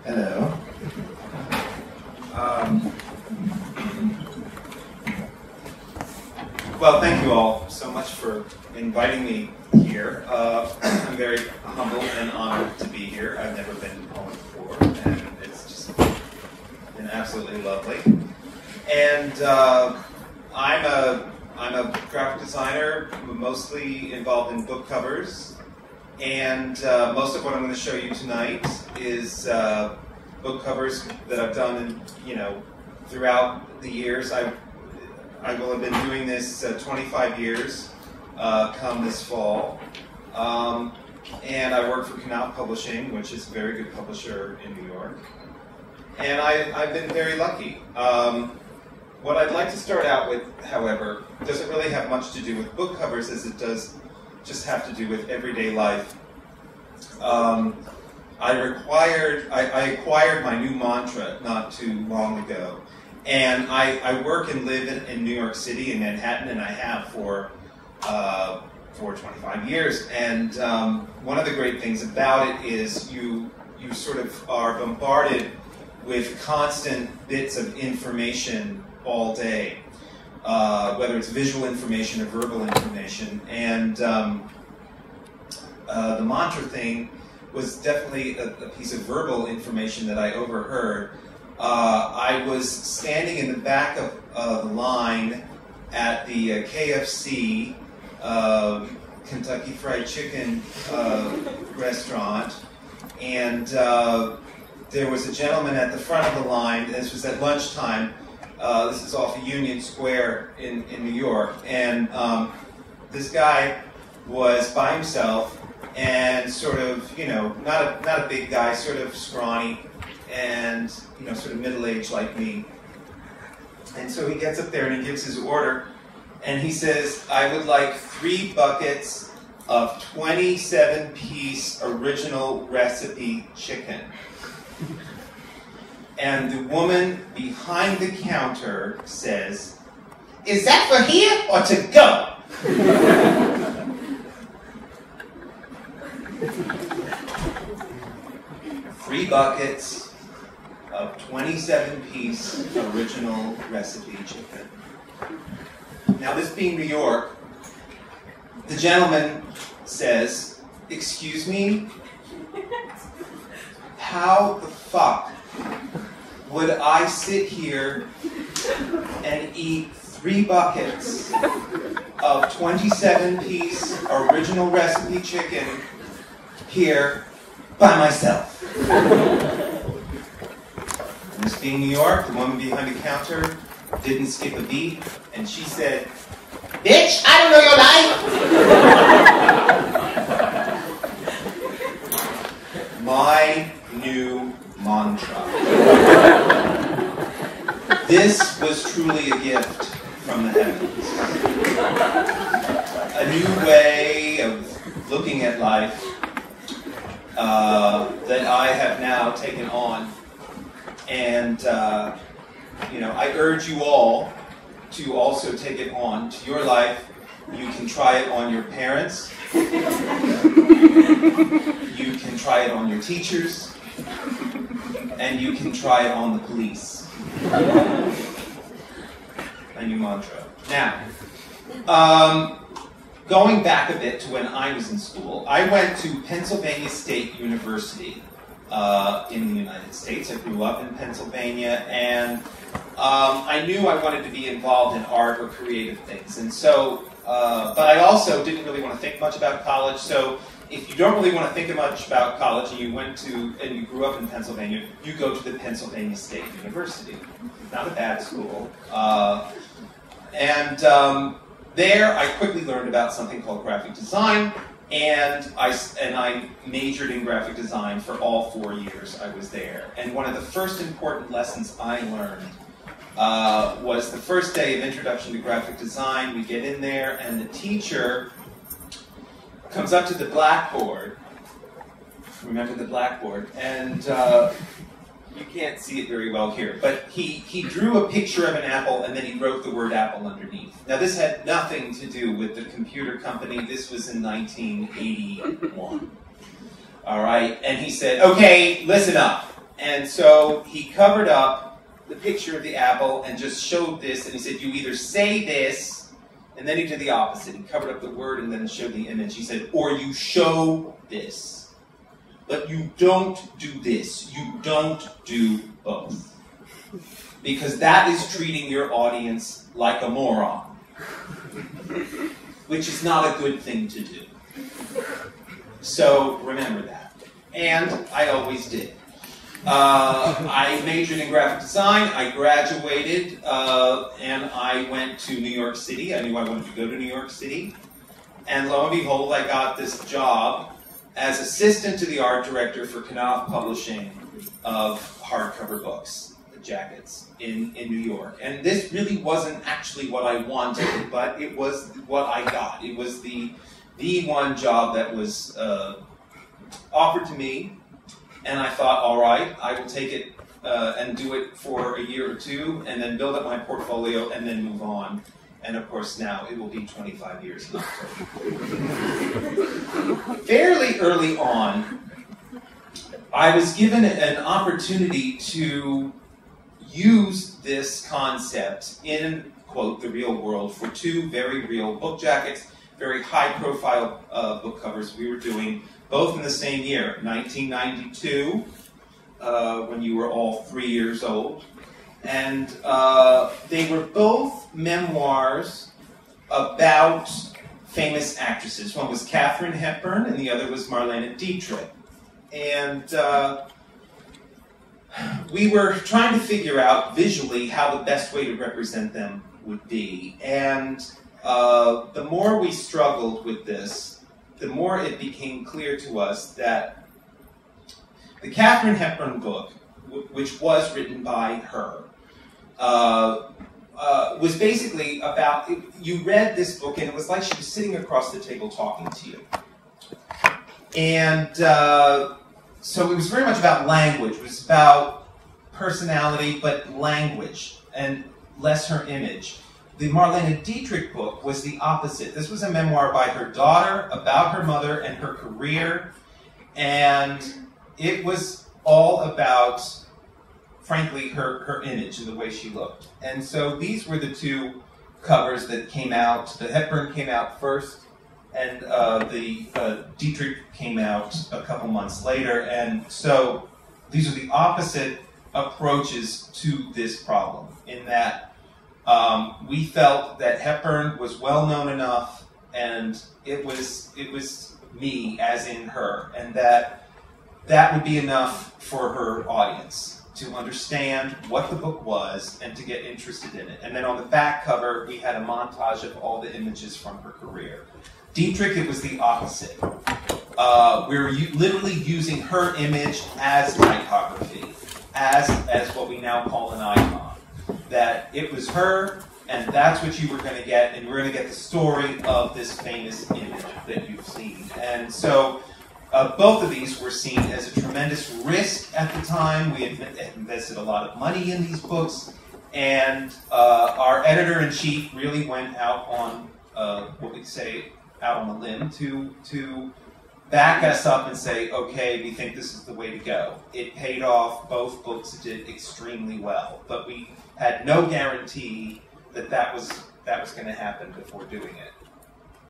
Hello. Well, thank you all so much for inviting me here. I'm very humbled and honored to be here. I've never been to Poland before, and it's just been absolutely lovely. And I'm a graphic designer, mostly involved in book covers, and most of what I'm going to show you tonight is book covers that I've done, throughout the years. I will have been doing this 25 years come this fall. And I work for Canal Publishing, which is a very good publisher in New York. And I've been very lucky. What I'd like to start out with, however, doesn't really have much to do with book covers as it does just have to do with everyday life. I acquired my new mantra not too long ago. And I work and live in New York City, in Manhattan, and I have for 25 years. And one of the great things about it is you sort of are bombarded with constant bits of information all day, whether it's visual information or verbal information. And the mantra thing was definitely a piece of verbal information that I overheard. I was standing in the back of the line at the KFC, Kentucky Fried Chicken restaurant, and there was a gentleman at the front of the line. This was at lunchtime. This is off of Union Square in New York, and this guy was by himself and sort of, not a big guy, sort of scrawny, and sort of middle-aged like me. And so he gets up there and he gives his order, and he says, "I would like 3 buckets of 27-piece original recipe chicken." And the woman behind the counter says, "Is that for here or to go?" 3 buckets of 27-piece original recipe chicken. Now, this being New York, the gentleman says, "Excuse me? How the fuck would I sit here and eat 3 buckets of 27-piece original recipe chicken here by myself?" And this being New York, the woman behind the counter didn't skip a beat, and she said, "Bitch, I don't know your life." My new mantra. This was truly a gift from the heavens. A new way of looking at life that I have now taken on. And, I urge you all to also take it on to your life. You can try it on your parents. You can try it on your teachers. And you can try it on the police. A new mantra. Now, going back a bit to when I was in school, I went to Pennsylvania State University in the United States. I grew up in Pennsylvania, and I knew I wanted to be involved in art or creative things. And so, but I also didn't really want to think much about college. So, if you don't really want to think much about college and you grew up in Pennsylvania, you go to the Pennsylvania State University. Not a bad school. There I quickly learned about something called graphic design, and I majored in graphic design for all 4 years I was there. And one of the first important lessons I learned was the first day of Introduction to Graphic Design. We get in there, and the teacher comes up to the blackboard. Remember the blackboard? And you can't see it very well here, but he drew a picture of an apple, and then he wrote the word apple underneath. Now, this had nothing to do with the computer company. This was in 1981. All right, and he said, okay, listen up. And so he covered up the picture of the apple and just showed this, and he said, you either say this, and then he did the opposite. He covered up the word and then showed the image. He said, or you show this, but you don't do this. You don't do both. Because that is treating your audience like a moron, which is not a good thing to do. So remember that. And I always did. I majored in graphic design. I graduated, and I went to New York City. I knew I wanted to go to New York City. And lo and behold, I got this job as assistant to the art director for Knopf Publishing of hardcover books, the jackets, in New York. And this really wasn't actually what I wanted, but it was what I got. It was the one job that was offered to me. And I thought, all right, I will take it and do it for a year or two, and then build up my portfolio, and then move on. And of course, now it will be 25 years in October. Fairly early on, I was given an opportunity to use this concept in, quote, the real world for two very real book jackets, very high-profile book covers we were doing, both in the same year, 1992, when you were all 3 years old. And they were both memoirs about famous actresses. One was Katharine Hepburn, and the other was Marlene Dietrich. And we were trying to figure out visually how the best way to represent them would be. And the more we struggled with this, the more it became clear to us that the Katharine Hepburn book, which was written by her, was basically about, you read this book and it was like she was sitting across the table talking to you. And so it was very much about language. It was about personality, but language, and less her image. The Marlene Dietrich book was the opposite. This was a memoir by her daughter about her mother and her career, and it was all about, frankly, her image and the way she looked. And so these were the two covers that came out. The Hepburn came out first, and the Dietrich came out a couple months later. And so these are the opposite approaches to this problem, in that we felt that Hepburn was well known enough, and it was me, as in her, and that would be enough for her audience to understand what the book was and to get interested in it. And then on the back cover, we had a montage of all the images from her career. Dietrich, it was the opposite. We were literally using her image as typography, as what we now call an icon. That it was her, and that's what you were going to get, and you were going to get the story of this famous image that you've seen. And so both of these were seen as a tremendous risk at the time. We had invested a lot of money in these books, and our editor-in-chief really went out on, what we'd say, out on a limb to back us up and say, okay, we think this is the way to go. It paid off. Both books did extremely well, but we had no guarantee that that was going to happen before doing it.